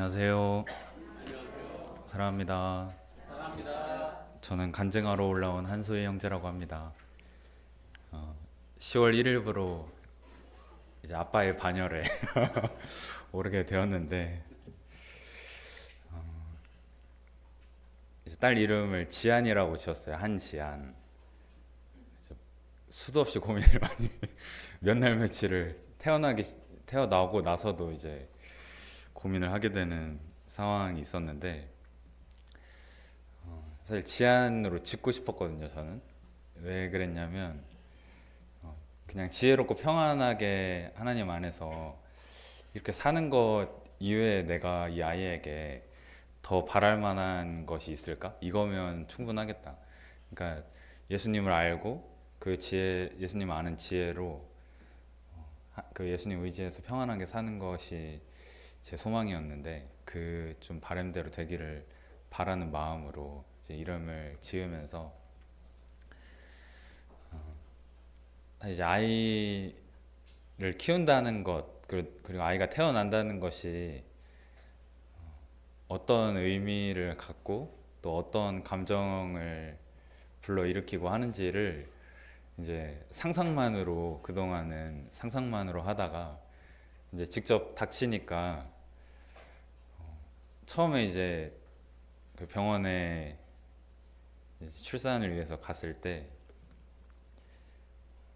안녕하세요. 사랑합니다. 저는 간증하러 올라온 한소희 형제라고 합니다. 10월 1일부로 이제 아빠의 반열에 오르게 되었는데 이제 딸 이름을 지안이라고 지었어요. 한지안. 이제 수도 없이 고민을 많이 몇 날 며칠을 태어나고 나서도 이제 고민을 하게 되는 상황이 있었는데 사실 지안으로 짓고 싶었거든요. 저는 왜 그랬냐면 그냥 지혜롭고 평안하게 하나님 안에서 이렇게 사는 것 이외에 내가 이 아이에게 더 바랄 만한 것이 있을까? 이거면 충분하겠다. 그러니까 예수님을 알고 그 지혜, 예수님 아는 지혜로 그 예수님 의지해서 평안하게 사는 것이 제 소망이었는데 그 좀 바람대로 되기를 바라는 마음으로 이제 이름을 지으면서 이제 아이를 키운다는 것 그리고 아이가 태어난다는 것이 어떤 의미를 갖고 또 어떤 감정을 불러일으키고 하는지를 이제 상상만으로 그동안은 상상만으로 하다가 이제 직접 닥치니까 처음에 이제 그 병원에 이제 출산을 위해서 갔을 때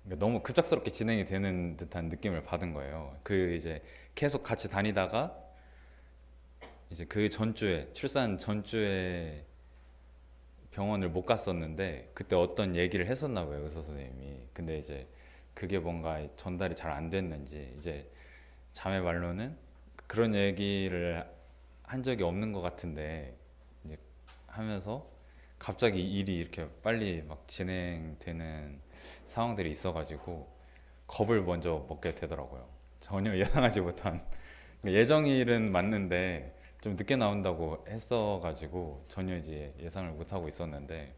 그러니까 너무 급작스럽게 진행이 되는 듯한 느낌을 받은 거예요. 그 이제 계속 같이 다니다가 이제 그 전주에 출산 전주에 병원을 못 갔었는데 그때 어떤 얘기를 했었나 봐요, 의사 선생님이. 근데 이제 그게 뭔가 전달이 잘 안 됐는지 이제 자매 말로는 그런 얘기를 한 적이 없는 것 같은데 이제 하면서 갑자기 일이 이렇게 빨리 막 진행되는 상황들이 있어가지고 겁을 먼저 먹게 되더라고요. 전혀 예상하지 못한 예정일은 맞는데 좀 늦게 나온다고 했어가지고 전혀 이제 예상을 못하고 있었는데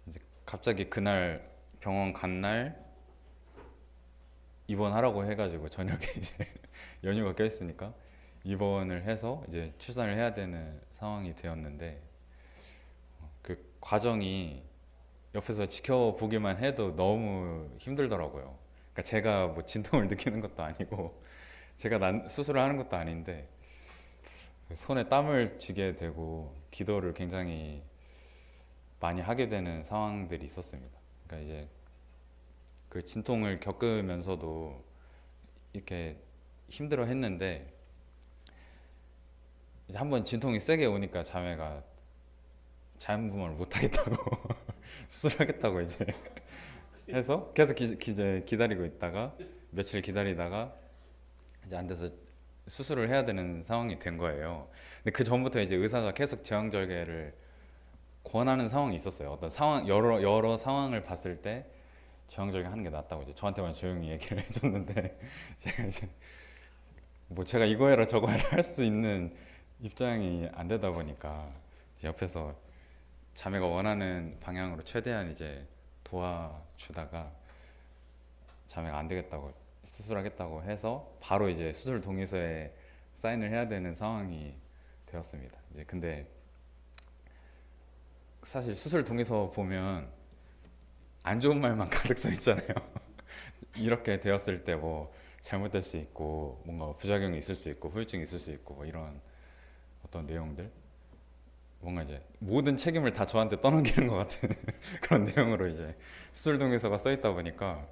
이제 갑자기 그날 병원 간 날 입원하라고 해가지고 저녁에 이제 연휴가 껴있으니까 입원을 해서 이제 출산을 해야 되는 상황이 되었는데 그 과정이 옆에서 지켜보기만 해도 너무 힘들더라고요. 그러니까 제가 뭐 진통을 느끼는 것도 아니고 제가 수술을 하는 것도 아닌데 손에 땀을 쥐게 되고 기도를 굉장히 많이 하게 되는 상황들이 있었습니다. 그러니까 이제 그 진통을 겪으면서도 이렇게 힘들어 했는데 이제 한번 진통이 세게 오니까 자매가 자연분만을 못 하겠다고 수술하겠다고 이제 해서 계속 이제 기다리고 있다가 며칠 기다리다가 이제 안 돼서 수술을 해야 되는 상황이 된 거예요. 근데 그 전부터 이제 의사가 계속 제왕절개를 권하는 상황이 있었어요. 어떤 상황 여러 상황을 봤을 때 제왕절개 하는 게 낫다고 이제 저한테만 조용히 얘기를 해줬는데 제가 이제 뭐 제가 이거 해라 저거 해라 할 수 있는 입장이 안 되다 보니까 이제 옆에서 자매가 원하는 방향으로 최대한 이제 도와주다가 자매가 안 되겠다고 수술하겠다고 해서 바로 이제 수술 동의서에 사인을 해야 되는 상황이 되었습니다. 이제 근데 사실 수술 동의서 보면 안 좋은 말만 가득 써 있잖아요. 이렇게 되었을 때 뭐 잘못될 수 있고 뭔가 부작용이 있을 수 있고 후유증이 있을 수 있고 뭐 이런 어떤 내용들 뭔가 이제 모든 책임을 다 저한테 떠넘기는 것 같은 그런 내용으로 이제 수술 동의서가 써 있다 보니까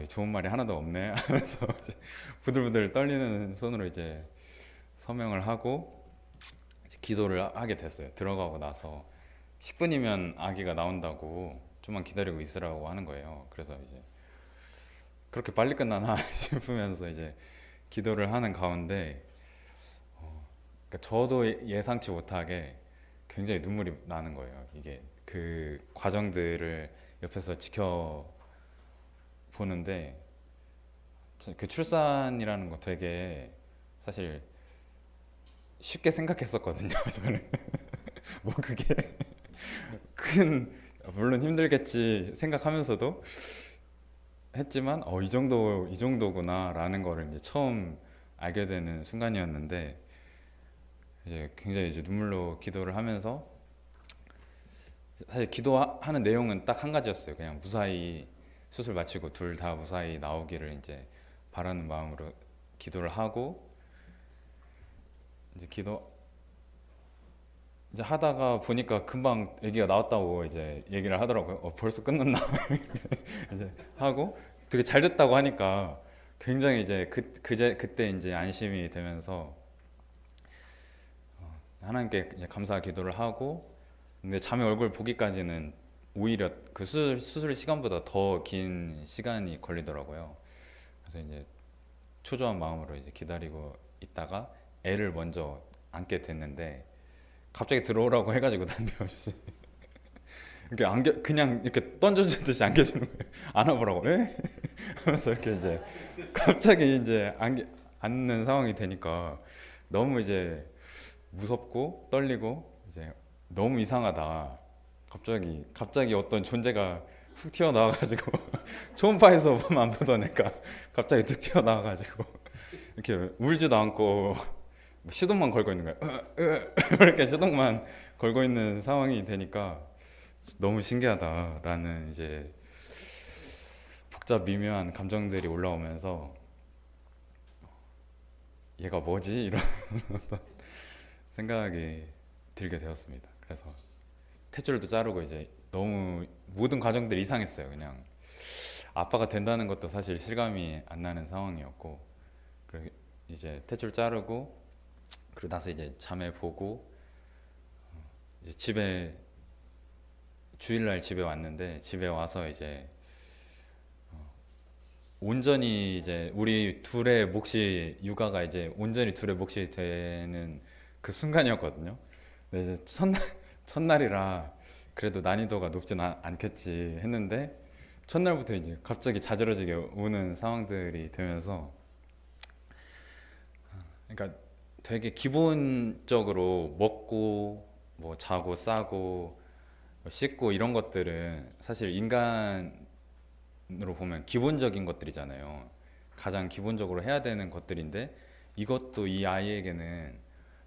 좋은 말이 하나도 없네 하면서 이제 부들부들 떨리는 손으로 이제 서명을 하고 이제 기도를 하게 됐어요. 들어가고 나서 10분이면 아기가 나온다고 좀만 기다리고 있으라고 하는 거예요. 그래서 이제 그렇게 빨리 끝나나 싶으면서 이제 기도를 하는 가운데 그러니까 저도 예상치 못하게 굉장히 눈물이 나는 거예요. 이게 그 과정들을 옆에서 지켜보는데 그 출산이라는 거 되게 사실 쉽게 생각했었거든요. 저는 뭐 그게 큰 물론 힘들겠지 생각하면서도 했지만 이 정도구나라는 거를 이제 처음 알게 되는 순간이었는데 이제 굉장히 이제 눈물로 기도를 하면서 사실 기도하는 내용은 딱 한 가지였어요. 그냥 무사히 수술 마치고 둘 다 무사히 나오기를 이제 바라는 마음으로 기도를 하고 이제 기도 이제 하다가 보니까 금방 아기가 나왔다고 이제 얘기를 하더라고요. 벌써 끝났나? 이제 하고 되게 잘 됐다고 하니까 굉장히 이제 그때 이제 안심이 되면서 하나님께 이제 감사 기도를 하고 근데 자매 얼굴 보기까지는 오히려 그 수술 시간보다 더 긴 시간이 걸리더라고요. 그래서 이제 초조한 마음으로 이제 기다리고 있다가 애를 먼저 안게 됐는데 갑자기 들어오라고 해가지고 난데없이 이렇게 그냥 이렇게 던져주듯이 안겨주는 거예요. 안아보라고. 에? 하면서 이렇게 이제 갑자기 이제 앉는 상황이 되니까 너무 이제 무섭고 떨리고 이제 너무 이상하다. 갑자기 어떤 존재가 훅 튀어나와가지고 초음파에서 보면 안 보던 애가 갑자기 툭 튀어나와가지고 이렇게 울지도 않고 시동만 걸고 있는 거예요. 이렇게 시동만 걸고 있는 상황이 되니까 너무 신기하다라는 이제 복잡 미묘한 감정들이 올라오면서 얘가 뭐지? 이런 생각이 들게 되었습니다. 그래서 탯줄도 자르고 이제 너무 모든 과정들이 이상했어요. 그냥 아빠가 된다는 것도 사실 실감이 안 나는 상황이었고 그리고 이제 탯줄 자르고 그리고 나서 이제 자매 보고 이제 주일날 집에 왔는데 집에 와서 이제 온전히 이제 우리 둘의 몫이 육아가 이제 온전히 둘의 몫이 되는 그 순간이었거든요. 근데 이제 첫날이라 그래도 난이도가 높진 않겠지 했는데 첫날부터 이제 갑자기 자지러지게 우는 상황들이 되면서 그러니까 되게 기본적으로 먹고 뭐 자고 싸고 씻고 이런 것들은 사실 인간으로 보면 기본적인 것들이잖아요. 가장 기본적으로 해야 되는 것들인데 이것도 이 아이에게는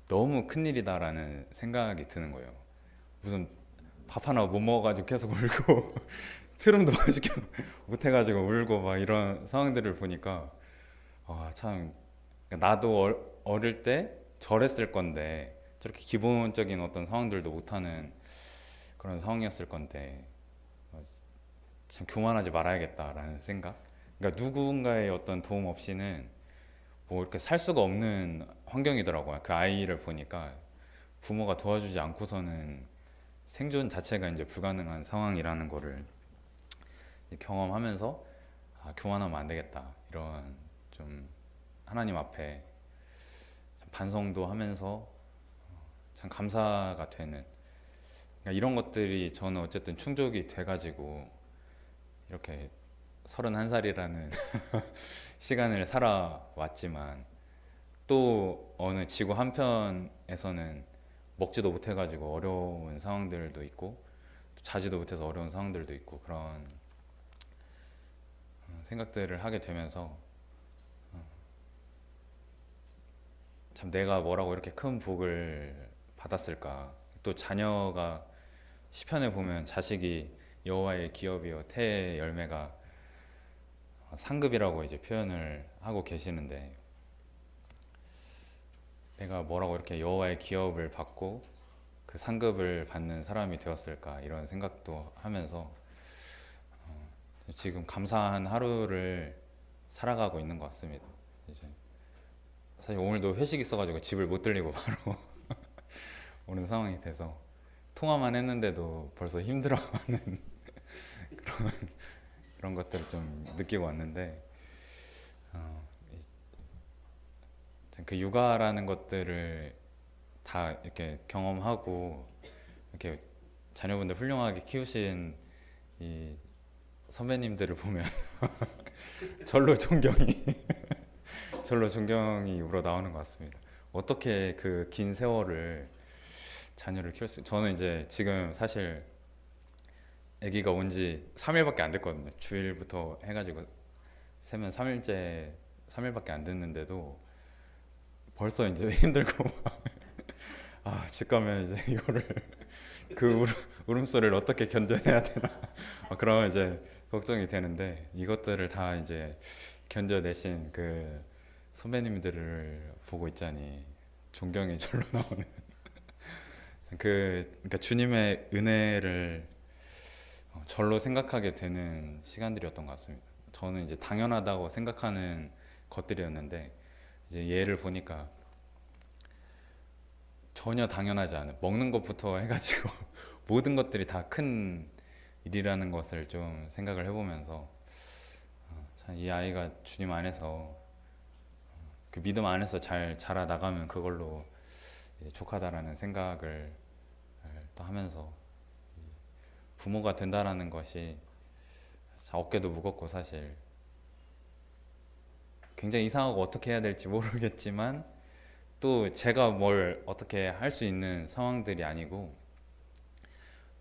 너무 큰일이다라는 생각이 드는 거예요. 무슨 밥 하나 못 먹어가지고 계속 울고 트름도 맛있게 못 해가지고 울고 막 이런 상황들을 보니까 참 나도 어릴 때 저랬을 건데 저렇게 기본적인 어떤 상황들도 못하는 그런 상황이었을 건데 참 교만하지 말아야겠다라는 생각. 그러니까 누군가의 어떤 도움 없이는 뭐 이렇게 살 수가 없는 환경이더라고요. 그 아이를 보니까 부모가 도와주지 않고서는 생존 자체가 이제 불가능한 상황이라는 거를 경험하면서 교만하면 안 되겠다 이런 좀 하나님 앞에 반성도 하면서 참 감사가 되는 그러니까 이런 것들이 저는 어쨌든 충족이 돼가지고 이렇게 31살이라는 시간을 살아왔지만 또 어느 지구 한편에서는 먹지도 못해가지고 어려운 상황들도 있고 자지도 못해서 어려운 상황들도 있고 그런 생각들을 하게 되면서 참 내가 뭐라고 이렇게 큰 복을 받았을까. 또 자녀가 시편에 보면 자식이 여호와의 기업이요 태의 열매가 상급이라고 이제 표현을 하고 계시는데 내가 뭐라고 이렇게 여호와의 기업을 받고 그 상급을 받는 사람이 되었을까 이런 생각도 하면서 지금 감사한 하루를 살아가고 있는 것 같습니다. 이제 사실 오늘도 회식 있어가지고 집을 못 들리고 바로 오는 상황이 돼서 통화만 했는데도 벌써 힘들어하는 그런 것들을 좀 느끼고 왔는데 그 육아라는 것들을 다 이렇게 경험하고 이렇게 자녀분들 훌륭하게 키우신 이 선배님들을 보면 절로 존경이 절로 존경이 우러 나오는 것 같습니다. 어떻게 그 긴 세월을 자녀를 키울 수 저는 이제 지금 사실 아기가 온 지 3일밖에 안 됐거든요. 주일부터 해가지고 세면 3일째 3일밖에 안 됐는데도 벌써 이제 힘들고 집 가면 이제 이거를 그 울음소리를 어떻게 견뎌내야 되나 그러면 이제 걱정이 되는데 이것들을 다 이제 견뎌내신 그 선배님들을 보고 있자니 존경이 절로 나오는 그러니까 주님의 은혜를 절로 생각하게 되는 시간들이었던 것 같습니다. 저는 이제 당연하다고 생각하는 것들이었는데 이제 얘를 보니까 전혀 당연하지 않은 먹는 것부터 해가지고 모든 것들이 다 큰 일이라는 것을 좀 생각을 해보면서 참 이 아이가 주님 안에서 그 믿음 안에서 잘 자라 나가면 그걸로 이제 족하다라는 생각을 또 하면서 부모가 된다라는 것이 어깨도 무겁고 사실 굉장히 이상하고 어떻게 해야 될지 모르겠지만 또 제가 뭘 어떻게 할 수 있는 상황들이 아니고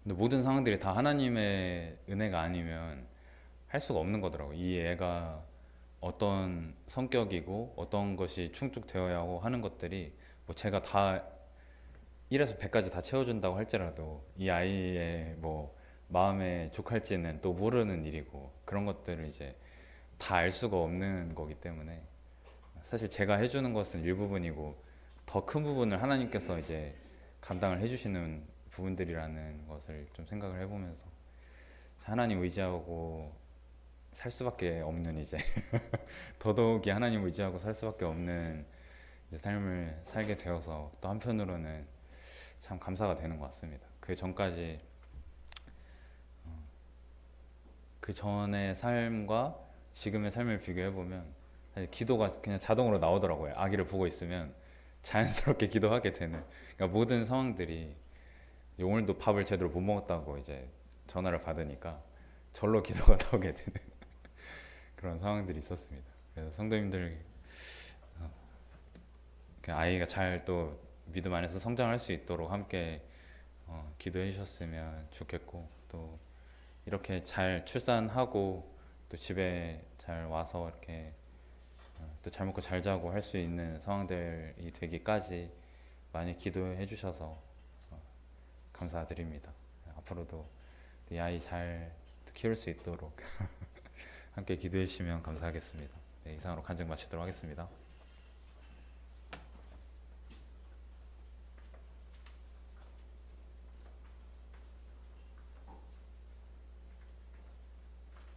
근데 모든 상황들이 다 하나님의 은혜가 아니면 할 수가 없는 거더라고요. 이 애가 어떤 성격이고 어떤 것이 충족되어야 하고 하는 것들이 뭐 제가 다 1에서 100까지 다 채워준다고 할지라도 이 아이의 뭐 마음에 족할지는 또 모르는 일이고 그런 것들을 이제 다 알 수가 없는 거기 때문에 사실 제가 해주는 것은 일부분이고 더 큰 부분을 하나님께서 이제 감당을 해주시는 부분들이라는 것을 좀 생각을 해보면서 하나님 의지하고 살 수밖에 없는 이제 더더욱이 하나님 의지하고 살 수밖에 없는 이제 삶을 살게 되어서 또 한편으로는 참 감사가 되는 것 같습니다. 그 전까지 그 전의 삶과 지금의 삶을 비교해 보면 사실 기도가 그냥 자동으로 나오더라고요. 아기를 보고 있으면 자연스럽게 기도하게 되는. 그러니까 모든 상황들이 오늘도 밥을 제대로 못 먹었다고 이제 전화를 받으니까 절로 기도가 나오게 되는 그런 상황들이 있었습니다. 그래서 성도님들 그 아이가 잘 또 믿음 안에서 성장할 수 있도록 함께 기도해 주셨으면 좋겠고 또 이렇게 잘 출산하고 또 집에 잘 와서 이렇게 또 잘 먹고 잘 자고 할 수 있는 상황들이 되기까지 많이 기도해 주셔서 감사드립니다. 앞으로도 이 아이 잘 키울 수 있도록 함께 기도해 주시면 감사하겠습니다. 네, 이상으로 간증 마치도록 하겠습니다.